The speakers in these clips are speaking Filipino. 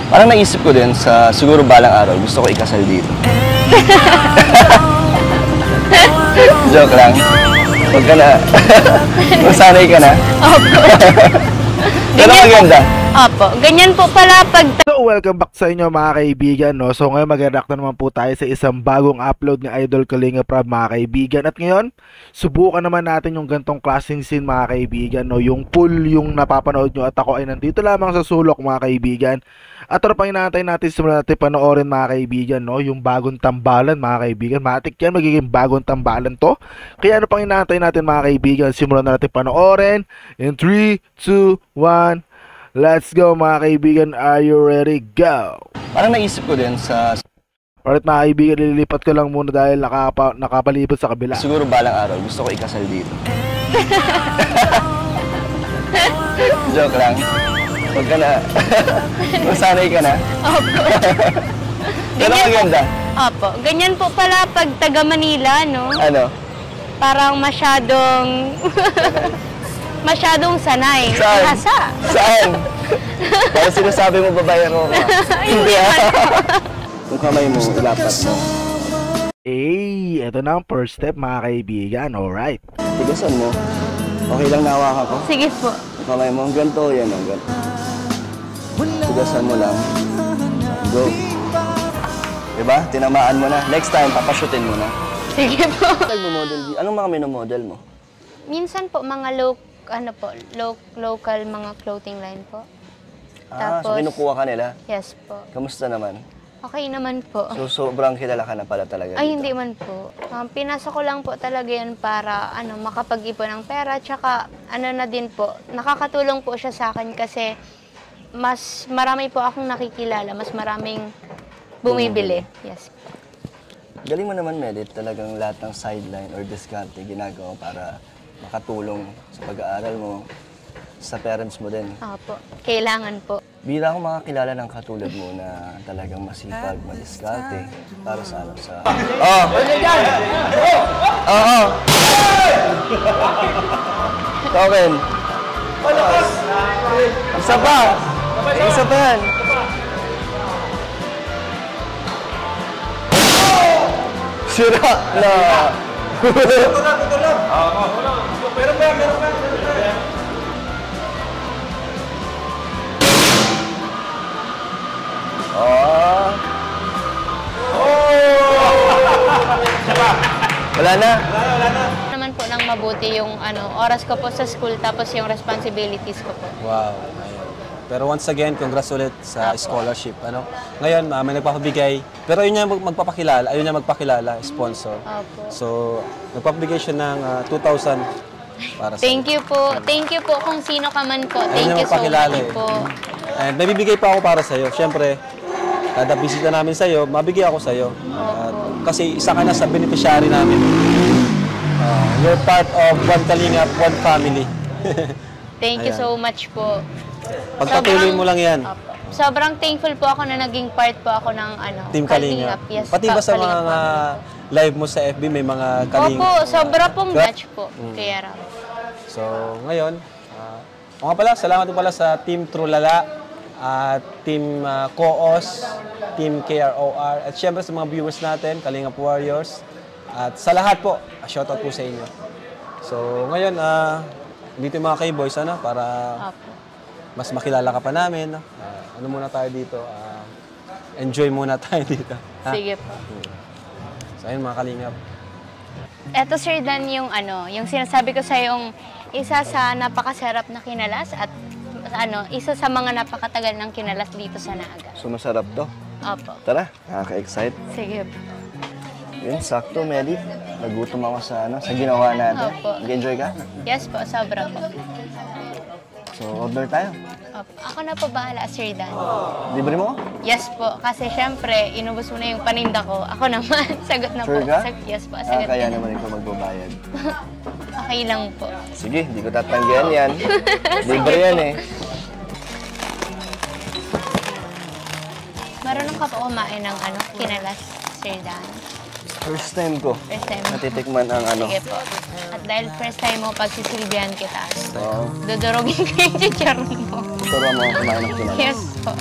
Parang naisip ko din sa siguro balang araw, gusto ko ikasal dito. Joke lang. Huwag ka na. Masanay ka na. Opo. Pero maganda. Opo. Ganyan po pala pag... So, welcome back sa inyo mga kaibigan, no? So, ngayon mag-react na naman po tayo sa isang bagong upload ni Idol Kalinga Prab, mga kaibigan. At ngayon, subukan naman natin yung gantong klaseng scene, mga kaibigan, no? Yung full yung napapanood nyo at ako ay nandito lamang sa sulok, mga kaibigan. At ano pang inaantay natin, simulan natin panoorin, mga kaibigan, no? Yung bagong tambalan, mga kaibigan. Matik yan, magiging bagong tambalan to. Kaya ano pang inaantay natin, mga kaibigan, simulan na natin panoorin. In 3, 2, 1... Let's go, mga kaibigan. Are you ready? Go! Parang naisip ko din sa Alright, mga kaibigan, lilipat ko lang muna dahil nakapalipot sa kabila. siguro balang araw, gusto ko ikasal dito. Joke lang. Huwag ka na. Masanay ka na. Opo. Pero maganda. Opo. Ganyan po pala pag taga Manila, no? Ano? Parang masyadong sanay. Saan? Hasa. Saan? Parang sinasabi mo babae ko ka. Hindi Yung kamay mo, ilapat mo. Eto na ang first step, mga kaibigan. Alright. Tigasan mo. Okay lang nahawakan ko. Sige po. Yung kamay mo, ganito, yan ang ganito. Tigasan mo lang. Go. Diba? Tinamaan mo na. Next time, papashutin mo na. Sige po. Nagmo-model. Anong mga minomodel mo? Minsan po mga local mga clothing line po. So kinukuha ka nila? Yes po. Kamusta naman? Okay naman po. So sobrang kilala ka na pala talaga Ay, dito? hindi man po. Pinasok ko lang po talaga yan para makapag-ipon ng pera. Tsaka na din po, nakakatulong po siya sa akin kasi mas marami po akong nakikilala, mas maraming bumibili. Yes po. Galing mo naman, Medit. Talagang lahat ng sideline or diskarte ginagawa para makatulong sa pag-aaral mo, sa parents mo din. Opo. Kailangan po. Bira akong makakilala ng katulad mo na talagang masipag, madiskarte para sa ano sa... Oh! Oo! Token! Isa pa! Isa pa yan! Sira na! Ito lang! Meron ba? Wala na. Naman po nang mabuti yung oras ko po sa school tapos yung responsibilities ko po. Wow. Ayun. Pero once again, congrats ulit sa scholarship. Ngayon, may nagpapabigay. Pero ayun niya magpapakilala, sponsor. Opo. So, nagpapabigay siya ng 2,000 para sa Thank you po. Thank you po kung sino ka man po. Thank you so much po. And may bibigay pa ako para sa iyo. Siyempre, kada bisita namin sa iyo, mabigay ako sa iyo. Kasi isa ka na sa beneficiary namin. You're part of One Kalingap, One Family. Thank you so much po. Pagpatuloy mo lang yan. Sobrang thankful po ako na naging part po ako ng Team Kalingap. Yes, Pati ba sa mga live mo sa FB may mga Kalingap? Opo, sobra pong match po. Kaya raw. So, ngayon, nga pala, salamat po pala sa Team Trulala, Team Koos, Team KROR, at syempre sa mga viewers natin, Kalingap Warriors, at sa lahat po, shoutout po sa inyo. So, ngayon, dito yung mga K-Boys, para mas makilala ka pa namin. Ano muna tayo dito? Enjoy muna tayo dito. Sige po. So, ayun mga Kalingap. Eto Sir Dan, yung yung sinasabi ko sa yung isa sa napakasarap na kinalas at isa sa mga napakatagal ng kinalas dito sa Naga. So masarap to. Opo. Tara, nakaka-excite. Sige po. Yun, sakto, Medi. Nagutom ako sa ginawa natin. Opo. Nag-enjoy ka? Yes po, sobra po. So, order tayo. Opo. Ako na po bahala, Sir Dan. Libre mo? Yes po, kasi syempre, inubos mo na yung paninda ko. Ako naman, sagot na Sure po. ka? Yes po, sagot Kaya na. naman ikaw magbabayad. Okay lang po. Sige, di ko tatanggihan yan. Libre yan eh. Marunong ka po kumain ng kinalas, Sir Dan? First time ko. First time. Natitikman ang Sige po. At dahil first time mo, pagsisilbihan kita, Oo. dudurugin ko yung chicharon mo. Turuan mo ako kumain ng kinalas. Yes po.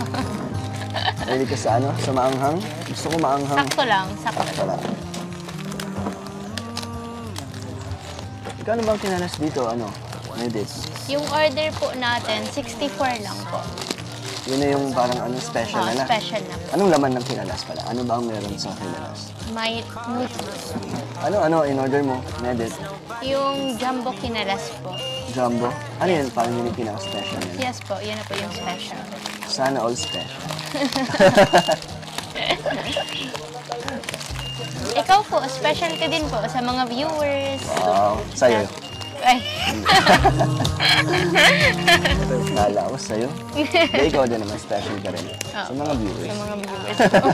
Mahilig ka sa ano? Sa maanghang? Gusto ko maanghang. Sakto lang, sakto. Wala. Ikaw bang kinalas dito? Ano? Medit? Yung order po natin, 64 lang po. Yun na yung parang ano, special na. Special na po. Anong laman ng kinalas pala? Ano ba ang meron sa kinalas? May noodles. Ano, in-order mo? Medit? Yung jumbo kinalas po. Jumbo? Ano yan? Parang yun yung pinaka-special nila. Yes po, yan na po yung special. Sana all special. Ikaw po, special ka din po sa mga viewers. Wow. Sa'yo. Ay. Kala ko sa'yo. Hindi, ikaw din naman special ka rin. Sa mga viewers. Sa mga viewers po.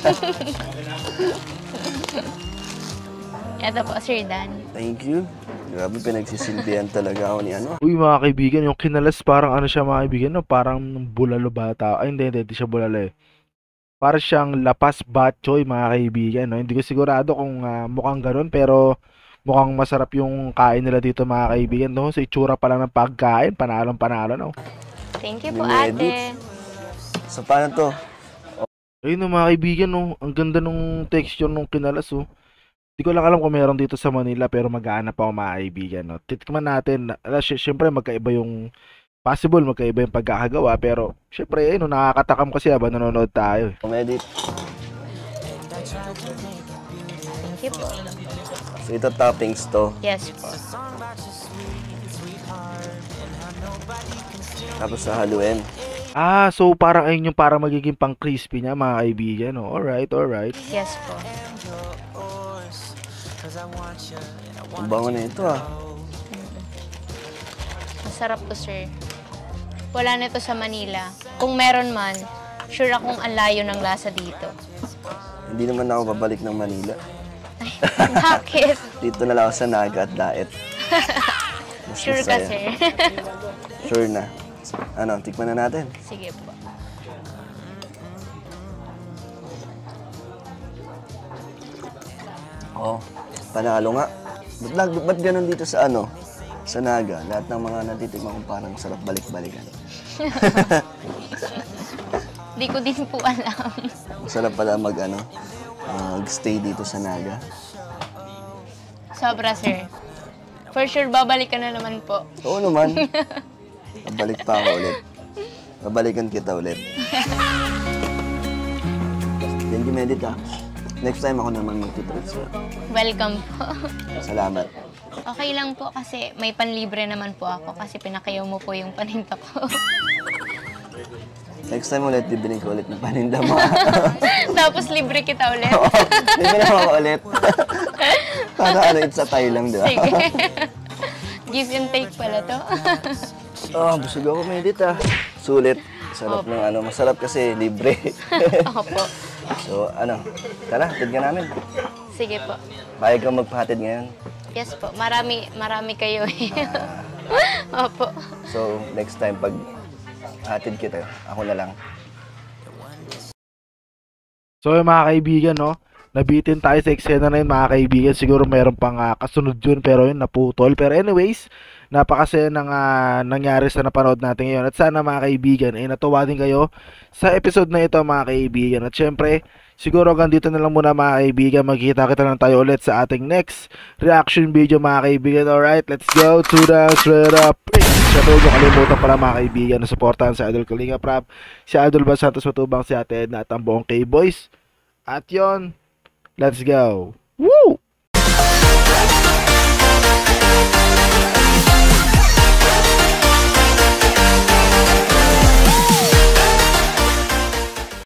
Ito po, Sir Dan. Thank you. Grabe, pinagsisilbihan talaga ako ni ano. Uy mga kaibigan, yung kinalas parang ano siya mga kaibigan, no? Parang bulalo bata. Ay hindi siya bulalo eh. Para siyang lapas batchoy mga kaibigan, no? Hindi ko sigurado kung mukhang ganun, pero mukhang masarap yung kain nila dito mga kaibigan, no? Sa itsura pa lang ng pagkain, panalong-panalo, no? Thank you po, Medit. ate. So, paano to? Ayun no, mga kaibigan, no? Ang ganda nung texture nung kinalas, oh. Hindi ko lang alam kung meron dito sa Manila, pero mag-aanap ako mga kaibigan, no? Titikman natin, syempre magkaiba yung possible, magkaiba yung pagkakagawa, pero syempre, no, nakakatakam kasi habang nanonood tayo. Medit. Thank you po. So, ito toppings to. Yes po. Tapos hahaluin. Ah, so parang ayun yung parang magiging pang crispy niya mga kaibigan, no? Alright. Yes po. Ang bango na ito, ah. Masarap to, sir. Wala nito sa Manila. Kung meron man, sure akong ang layo ng lasa dito. Hindi naman ako babalik ng Manila. Ay, bakit? Dito na lang ako sa Naga at Daet. Mas Sure ka, masaya. sir. Sure na. Ano, tikman na natin. Sige po. Oh, panalo nga. Ba't ganun dito sa ano? Sa Naga, lahat ng mga natitikman ko parang sarap balik-balikan. Di ko din po alam. Masarap pala mag-stay dito sa Naga. Sobra, sir. For sure, babalik ka na naman po. Oo naman. Babalik pa ako ulit. Babalikan kita ulit. Thank you, Medit, ah. Next time ako naman magtitreat sa'yo. Welcome po. Salamat. Okay lang po kasi may panlibre naman po ako kasi pinakayaw mo po yung paninda ko. Next time ulit, bibili ko ulit ng paninda mo. Tapos libre kita ulit. Oo, bibili mo ako ulit. Para it's a tie lang, di ba? Sige. Give and take pala to. Oh, busog ako, Medit, ah. Sulit. Sarap ng masarap kasi libre. Opo. So, tara, tignan namin. Sige po. Bayag kang magpahatid ngayon. Yes po. Marami kayo eh. Opo. So, next time, pag hatid kita, ako na lang. So yung mga kaibigan, no? Nabitin tayo sa eksena na yun mga kaibigan. Siguro mayroon pang kasunod yun pero yun naputol. Pero anyways, napakasaya ng nangyari sa napanood natin ngayon. At sana mga kaibigan ay natuwa din kayo sa episode na ito mga kaibigan. At syempre, siguro hanggang dito na lang muna mga kaibigan. Magkita-kita lang tayo ulit sa ating next reaction video mga kaibigan. Alright, let's go to the straight up. Siyempre huwag kalimutan pala mga kaibigan na supportahan sa Idol Kalinga Prab, si Idol Bas Santos Matubang, si Ate Edna at ang buong K-Boys. At yon, let's go. Woo!